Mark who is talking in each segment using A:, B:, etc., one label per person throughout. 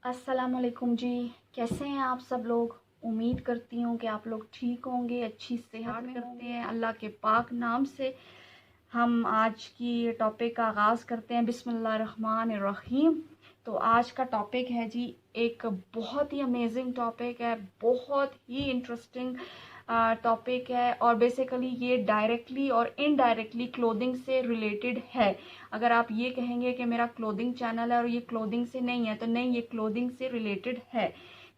A: अस्सलामुअलैकुम जी। कैसे हैं आप सब लोग? उम्मीद करती हूँ कि आप लोग ठीक होंगे, अच्छी सेहत में करते हैं। अल्लाह के पाक नाम से हम आज की टॉपिक का आगाज़ करते हैं। बिस्मिल्लाहिर्रहमानिर्रहीम। तो आज का टॉपिक है जी, एक बहुत ही अमेजिंग टॉपिक है, बहुत ही इंटरेस्टिंग टॉपिक है। और बेसिकली ये डायरेक्टली और इनडायरेक्टली क्लोथिंग से रिलेटेड है। अगर आप ये कहेंगे कि मेरा क्लोथिंग चैनल है और ये क्लोथिंग से नहीं है, तो नहीं, ये क्लोथिंग से रिलेटेड है।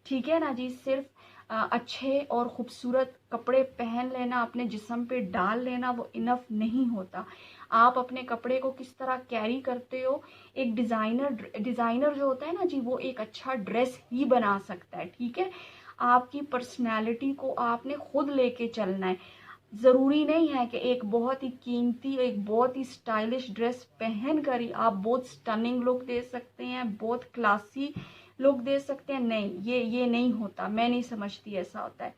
A: ठीक है ना जी। सिर्फ अच्छे और ख़ूबसूरत कपड़े पहन लेना, अपने जिस्म पे डाल लेना, वो इनफ नहीं होता। आप अपने कपड़े को किस तरह कैरी करते हो, एक डिज़ाइनर जो होता है ना जी, वो एक अच्छा ड्रेस ही बना सकता है। ठीक है। आपकी पर्सनैलिटी को आपने खुद लेके चलना है। ज़रूरी नहीं है कि एक बहुत ही कीमती, एक बहुत ही स्टाइलिश ड्रेस पहन कर ही आप बहुत स्टनिंग लुक दे सकते हैं, बहुत क्लासी लुक दे सकते हैं। नहीं, ये नहीं होता। मैं नहीं समझती ऐसा होता है।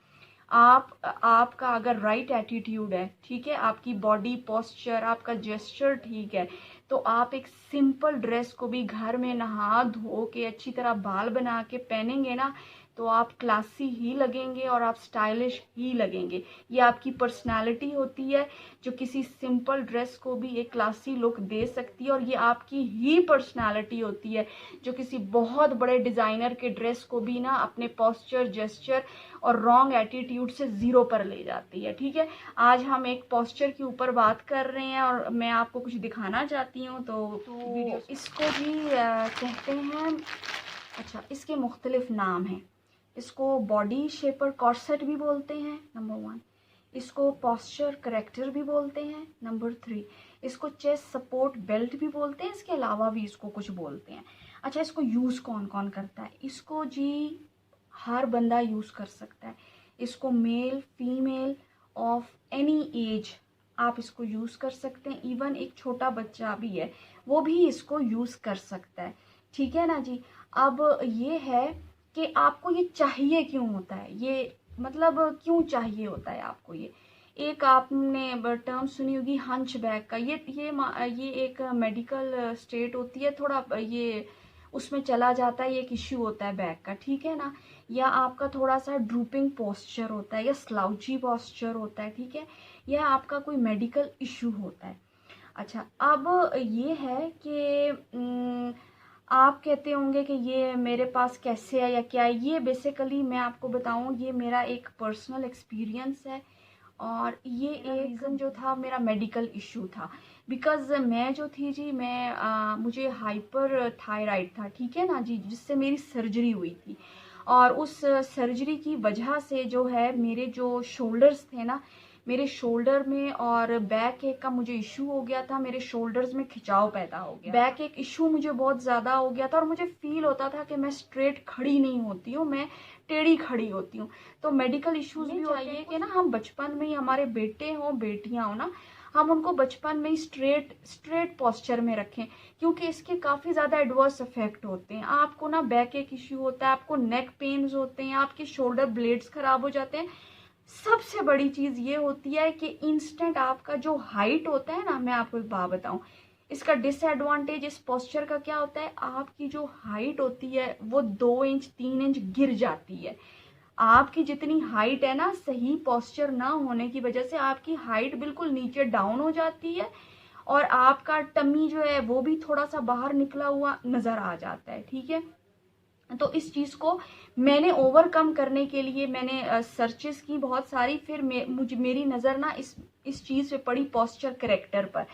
A: आपका अगर राइट एटीट्यूड है, ठीक है, आपकी बॉडी पोस्चर, आपका जेस्चर ठीक है, तो आप एक सिंपल ड्रेस को भी घर में नहा धो के अच्छी तरह बाल बना के पहनेंगे ना, तो आप क्लासी ही लगेंगे और आप स्टाइलिश ही लगेंगे। ये आपकी पर्सनालिटी होती है जो किसी सिंपल ड्रेस को भी एक क्लासी लुक दे सकती है। और ये आपकी ही पर्सनालिटी होती है जो किसी बहुत बड़े डिज़ाइनर के ड्रेस को भी ना अपने पोस्चर, जेस्चर और रॉन्ग एटीट्यूड से ज़ीरो पर ले जाती है। ठीक है। आज हम एक पोस्चर के ऊपर बात कर रहे हैं और मैं आपको कुछ दिखाना चाहती हूँ। तो इसको भी कहते हैं, अच्छा, इसके मुख्तलिफ नाम हैं। इसको बॉडी शेपर कॉर्सेट भी बोलते हैं, नंबर 1। इसको पोस्चर करेक्टर भी बोलते हैं, नंबर 3। इसको चेस्ट सपोर्ट बेल्ट भी बोलते हैं। इसके अलावा भी इसको कुछ बोलते हैं। अच्छा, इसको यूज़ कौन कौन करता है? इसको जी हर बंदा यूज़ कर सकता है। इसको male female of any as आप इसको यूज़ कर सकते हैं। इवन एक छोटा बच्चा भी है, वो भी इसको यूज़ कर सकता है। ठीक है ना जी। अब ये है कि आपको ये चाहिए क्यों होता है, ये मतलब क्यों चाहिए होता है आपको ये। एक आपने टर्म सुनी होगी हंच बैक का। ये एक मेडिकल स्टेट होती है, थोड़ा ये उसमें चला जाता है, ये एक इश्यू होता है बैक का। ठीक है ना। या आपका थोड़ा सा ड्रूपिंग पोस्चर होता है या स्लाउची पोस्चर होता है। ठीक है। या आपका कोई मेडिकल इश्यू होता है। अच्छा, अब ये है कि आप कहते होंगे कि ये मेरे पास कैसे है या क्या है। ये बेसिकली मैं आपको बताऊं, ये मेरा एक पर्सनल एक्सपीरियंस है। और ये एक रीज़न जो था मेरा मेडिकल इशू था। बिकॉज़ मैं जो थी जी, मुझे हाइपर थायराइड था। ठीक है ना जी, जिससे मेरी सर्जरी हुई थी। और उस सर्जरी की वजह से जो है, मेरे जो शोल्डर्स थे ना, मेरे शोल्डर में और बैक एक का मुझे इशू हो गया था। मेरे शोल्डर्स में खिंचाव पैदा हो गया, बैक एक इशू मुझे बहुत ज़्यादा हो गया था। और मुझे फील होता था कि मैं स्ट्रेट खड़ी नहीं होती हूँ, मैं टेढ़ी खड़ी होती हूँ। तो मेडिकल इश्यूज भी चाहिए कि ना हम बचपन में ही, हमारे बेटे हों बेटियां हो ना, हम उनको बचपन में ही स्ट्रेट पोस्चर में रखें। क्योंकि इसके काफ़ी ज़्यादा एडवर्स इफेक्ट होते हैं। आपको ना बैक एक इश्यू होता है, आपको नेक पेन्स होते हैं, आपके शोल्डर ब्लेड्स खराब हो जाते हैं। सबसे बड़ी चीज़ ये होती है कि इंस्टेंट आपका जो हाइट होता है ना, मैं आपको एक बात बताऊं, इसका डिसएडवांटेज इस पोस्चर का क्या होता है, आपकी जो हाइट होती है वो 2 इंच 3 इंच गिर जाती है। आपकी जितनी हाइट है ना, सही पोस्चर ना होने की वजह से आपकी हाइट बिल्कुल नीचे डाउन हो जाती है। और आपका टमी जो है वो भी थोड़ा सा बाहर निकला हुआ नजर आ जाता है। ठीक है। तो इस चीज को मैंने ओवरकम करने के लिए मैंने सर्चेस की बहुत सारी। फिर मेरी नजर ना इस चीज पे पड़ी, पोस्चर करेक्टर पर।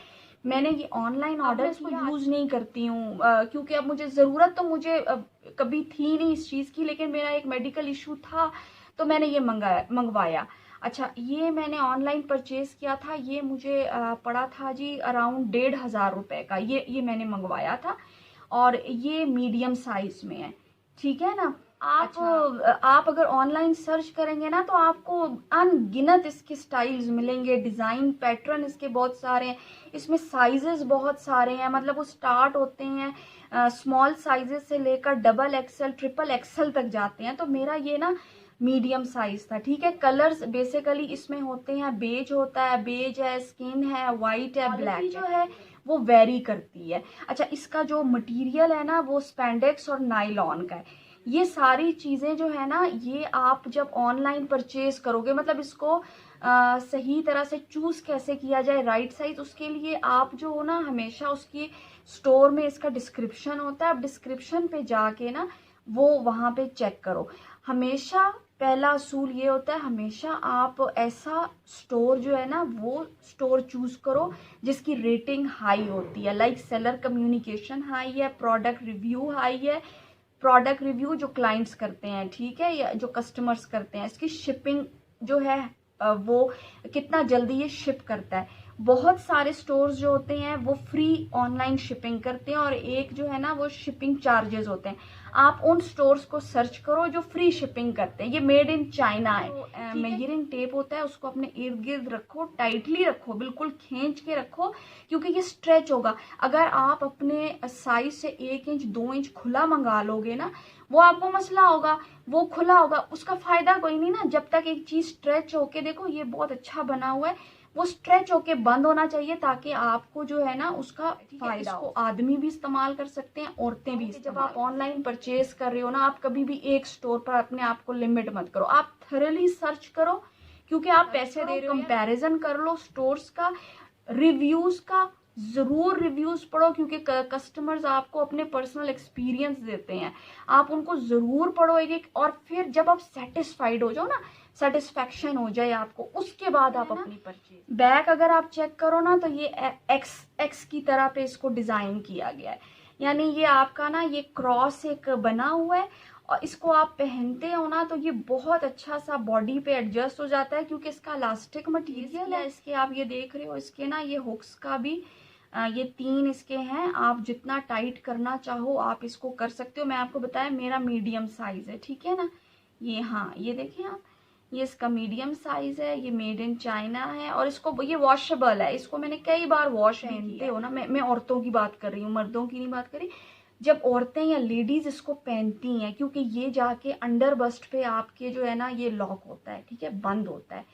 A: मैंने ये ऑनलाइन ऑर्डर इसको यूज नहीं करती हूँ, क्योंकि अब मुझे जरूरत तो मुझे कभी थी नहीं इस चीज की, लेकिन मेरा एक मेडिकल इशू था तो मैंने ये मंगवाया। अच्छा, ये मैंने ऑनलाइन परचेज किया था। ये मुझे पड़ा था जी अराउंड 1,500 रुपए का। ये मैंने मंगवाया था और ये मीडियम साइज में है। ठीक है ना। आप अगर ऑनलाइन सर्च करेंगे ना, तो आपको अनगिनत इसके स्टाइल्स मिलेंगे, डिजाइन पैटर्न इसके बहुत सारे हैं। इसमें साइजेस बहुत सारे हैं, मतलब वो स्टार्ट होते हैं स्मॉल साइजेस से लेकर डबल एक्सएल ट्रिपल एक्सएल तक जाते हैं। तो मेरा ये ना मीडियम साइज था। ठीक है। कलर्स बेसिकली इसमें होते हैं, बेज होता है, बेज है, स्किन है, वाइट है, ब्लैक जो है वो वेरी करती है। अच्छा, इसका जो मटेरियल है ना वो स्पैंडेक्स और नायलॉन का है। ये सारी चीज़ें जो है ना, ये आप जब ऑनलाइन परचेज करोगे, मतलब इसको सही तरह से चूज कैसे किया जाए राइट साइज, उसके लिए आप जो हो ना हमेशा उसकी स्टोर में इसका डिस्क्रिप्शन होता है, आप डिस्क्रिप्शन पे जाके ना वो वहाँ पे चेक करो। हमेशा पहला असूल ये होता है, हमेशा आप ऐसा स्टोर जो है ना वो स्टोर चूज करो जिसकी रेटिंग हाई होती है, लाइक सेलर कम्युनिकेशन हाई है, प्रोडक्ट रिव्यू हाई है। प्रोडक्ट रिव्यू जो क्लाइंट्स करते हैं, ठीक है, या जो कस्टमर्स करते हैं, इसकी शिपिंग जो है वो कितना जल्दी ये शिप करता है। बहुत सारे स्टोर्स जो होते हैं वो फ्री ऑनलाइन शिपिंग करते हैं और एक जो है ना वो शिपिंग चार्जेस होते हैं। आप उन स्टोर्स को सर्च करो जो फ्री शिपिंग करते हैं। ये मेड इन चाइना है। तो मेजरिंग टेप होता है, उसको अपने इर्द गिर्द रखो, टाइटली रखो, बिल्कुल खींच के रखो, क्योंकि ये स्ट्रेच होगा। अगर आप अपने साइज से 1 इंच 2 इंच खुला मंगा लोगे ना, वो आपको मसला होगा, वो खुला होगा, उसका फायदा कोई नहीं ना। जब तक एक चीज स्ट्रेच होके, देखो ये बहुत अच्छा बना हुआ है, वो स्ट्रेच होके बंद होना चाहिए ताकि आपको जो है ना उसका फायदा हो। आदमी भी इस्तेमाल कर सकते हैं, औरतें भी। जब आप ऑनलाइन परचेज कर रहे हो ना, आप कभी भी एक स्टोर पर अपने आप को लिमिट मत करो, आप थरली सर्च करो, क्योंकि आप पैसे दे रहे हो। कंपैरिजन कर लो स्टोर्स का, रिव्यूज का, जरूर रिव्यूज पढ़ो, क्योंकि कस्टमर्स आपको अपने पर्सनल एक्सपीरियंस देते हैं, आप उनको जरूर पढ़ो एक। और फिर जब आप सेटिस्फाइड हो जाओ ना, सेटिस्फेक्शन हो जाए आपको, उसके बाद आप अपनी परचेज। बैक अगर आप चेक करो ना तो ये एक्स की तरह पे इसको डिजाइन किया गया है, यानी ये आपका ना ये क्रॉस एक बना हुआ है, और इसको आप पहनते हो ना तो ये बहुत अच्छा सा बॉडी पे एडजस्ट हो जाता है, क्योंकि इसका इलास्टिक मटेरियल है। इसके आप ये देख रहे हो, इसके ना ये हुक्स का भी ये 3 इसके हैं, आप जितना टाइट करना चाहो आप इसको कर सकते हो। मैं आपको बताया मेरा मीडियम साइज है, ठीक है ना, ये, हाँ ये देखें आप, ये इसका मीडियम साइज है, ये मेड इन चाइना है, और इसको ये वॉशेबल है, इसको मैंने कई बार वॉश पहनते हो ना, मैं औरतों की बात कर रही हूँ, मर्दों की नहीं बात कर रही। जब औरतें या लेडीज इसको पहनती हैं, क्योंकि ये जाके अंडर बस्ट पे आपके जो है ना ये लॉक होता है, ठीक है, बंद होता है।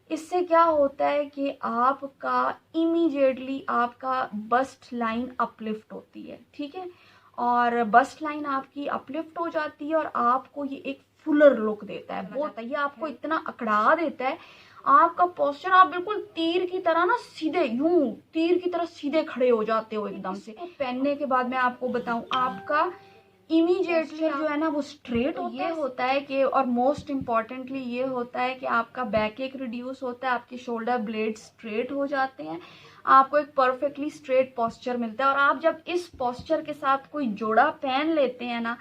A: इससे क्या होता है कि आपका इमीडिएटली आपका बस्ट लाइन अपलिफ्ट होती है, ठीक है, और बस्ट लाइन आपकी अपलिफ्ट हो जाती है और आपको ये एक फुलर लुक देता है। वो ये आपको इतना अकड़ा देता है, आपका पोस्चर, आप बिल्कुल तीर की तरह ना सीधे, यूं तीर की तरह सीधे खड़े हो जाते हो एकदम से। पहनने के बाद मैं आपको बताऊं, आपका इमीडिएटली जो है ना वो स्ट्रेट होता है कि, और मोस्ट इम्पॉर्टेंटली ये होता है कि आपका बैक एक रिड्यूस होता है, आपके शोल्डर ब्लेड स्ट्रेट हो जाते हैं, आपको एक परफेक्टली स्ट्रेट पोस्चर मिलता है। और आप जब इस पोस्चर के साथ कोई जोड़ा पहन लेते हैं ना,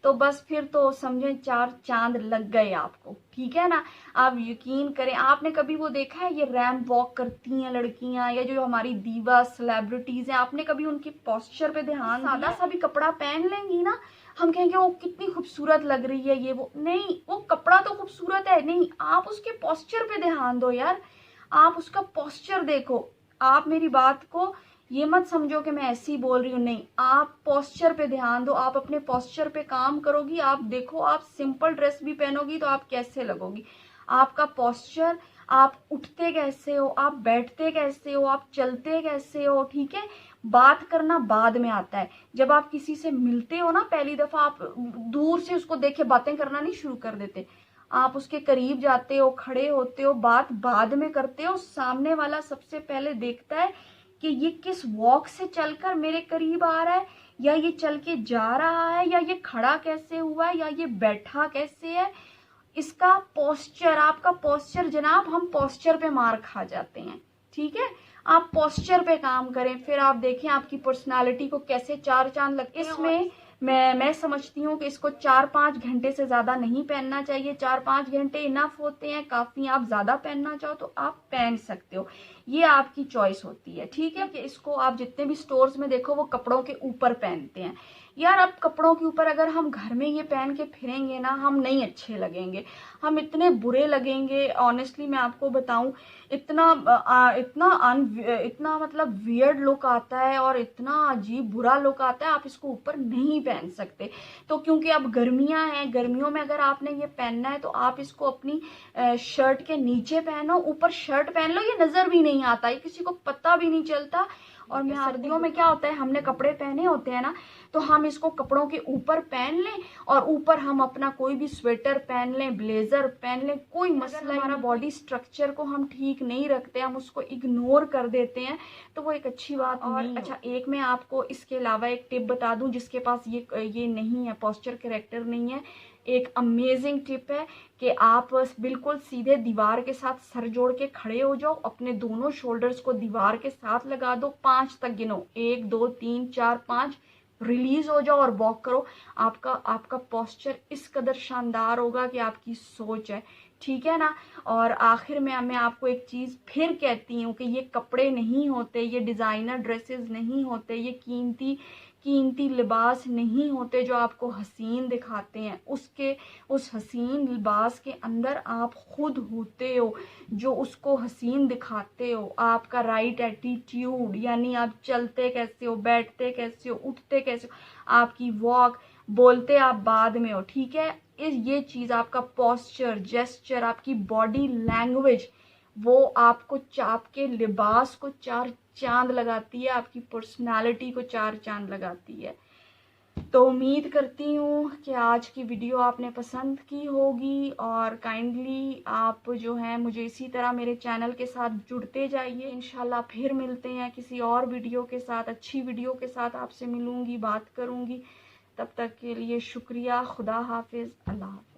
A: तो बस फिर तो समझें 4 चांद लग गए आपको, ठीक है ना। आप यकीन करें, आपने कभी वो देखा है ये रैंप वॉक करती हैं लड़कियां, या जो हमारी दीवा सेलिब्रिटीज हैं, आपने कभी उनकी पोस्चर पे ध्यान, सादा सा भी कपड़ा पहन लेंगी ना, हम कहेंगे वो कितनी खूबसूरत लग रही है, ये वो नहीं, वो कपड़ा तो खूबसूरत है, नहीं, आप उसके पोस्चर पे ध्यान दो यार, आप उसका पोस्चर देखो। आप मेरी बात को ये मत समझो कि मैं ऐसे ही बोल रही हूँ, नहीं, आप पोस्चर पे ध्यान दो, आप अपने पोस्चर पे काम करोगी, आप देखो, आप सिंपल ड्रेस भी पहनोगी तो आप कैसे लगोगी, आपका पोस्चर, आप उठते कैसे हो, आप बैठते कैसे हो, आप चलते कैसे हो, ठीक है। बात करना बाद में आता है, जब आप किसी से मिलते हो ना पहली दफा, आप दूर से उसको देख के बातें करना नहीं शुरू कर देते, आप उसके करीब जाते हो, खड़े होते हो, बात बाद में करते हो। सामने वाला सबसे पहले देखता है कि ये किस वॉक से चलकर मेरे करीब आ रहा है, या ये चल के जा रहा है, या ये खड़ा कैसे हुआ है, या ये बैठा कैसे है, इसका पोस्चर, आपका पोस्चर जनाब, हम पोस्चर पे मार खा जाते हैं, ठीक है। आप पोस्चर पे काम करें, फिर आप देखें आपकी पर्सनालिटी को कैसे 4 चांद लगते हैं। इसमें मैं समझती हूँ कि इसको 4-5 घंटे से ज्यादा नहीं पहनना चाहिए, 4-5 घंटे इनफ होते हैं, काफी। आप ज्यादा पहनना चाहो तो आप पहन सकते हो, ये आपकी चॉइस होती है, ठीक है। कि इसको आप जितने भी स्टोर्स में देखो वो कपड़ों के ऊपर पहनते हैं यार। अब कपड़ों के ऊपर अगर हम घर में ये पहन के फिरेंगे ना, हम नहीं अच्छे लगेंगे, हम इतने बुरे लगेंगे, ऑनेस्टली मैं आपको बताऊं, इतना मतलब वियर्ड लुक आता है और इतना अजीब बुरा लुक आता है, आप इसको ऊपर नहीं पहन सकते। तो क्योंकि अब गर्मियां हैं, गर्मियों में अगर आपने ये पहनना है तो आप इसको अपनी शर्ट के नीचे पहनो, ऊपर शर्ट पहन लो, ये नजर भी नहीं आता, ये किसी को पता भी नहीं चलता, और मैं सर्दियों में क्या होता है, हमने कपड़े पहने होते हैं ना, तो हम इसको कपड़ों के ऊपर पहन लें और ऊपर हम अपना कोई भी स्वेटर पहन लें, ब्लेजर पहन लें, कोई मसला। हमारा बॉडी स्ट्रक्चर को हम ठीक नहीं रखते, हम उसको इग्नोर कर देते हैं, तो वो एक अच्छी बात नहीं। अच्छा, एक मैं आपको इसके अलावा एक टिप बता दूं, जिसके पास ये नहीं है, पोस्चर करेक्टर नहीं है, एक अमेजिंग टिप है कि आप बिल्कुल सीधे दीवार के साथ सर जोड़ के खड़े हो जाओ, अपने दोनों शोल्डर्स को दीवार के साथ लगा दो, 5 तक गिनो, 1 2 3 4 5, रिलीज हो जाओ और वॉक करो। आपका पोस्चर इस कदर शानदार होगा कि आपकी सोच है, ठीक है ना। और आखिर में मैं आपको एक चीज़ फिर कहती हूँ कि ये कपड़े नहीं होते, ये डिज़ाइनर ड्रेसेस नहीं होते, ये कीमती लिबास नहीं होते जो आपको हसीन दिखाते हैं। उस हसीन लिबास के अंदर आप खुद होते हो जो उसको हसीन दिखाते हो। आपका राइट एटीट्यूड, यानी आप चलते कैसे हो, बैठते कैसे हो, उठते कैसे हो, आपकी वॉक, बोलते आप बाद में हो, ठीक है। ये चीज़, आपका पोस्चर, जेस्चर, आपकी बॉडी लैंग्वेज, वो आपके लिबास को 4 चांद लगाती है, आपकी पर्सनालिटी को 4 चांद लगाती है। तो उम्मीद करती हूँ कि आज की वीडियो आपने पसंद की होगी और काइंडली आप जो है मुझे इसी तरह मेरे चैनल के साथ जुड़ते जाइए। इंशाल्लाह फिर मिलते हैं किसी और वीडियो के साथ, अच्छी वीडियो के साथ आपसे मिलूँगी, बात करूँगी। तब तक के लिए शुक्रिया। खुदा हाफिज़। अल्लाह हाफिज़।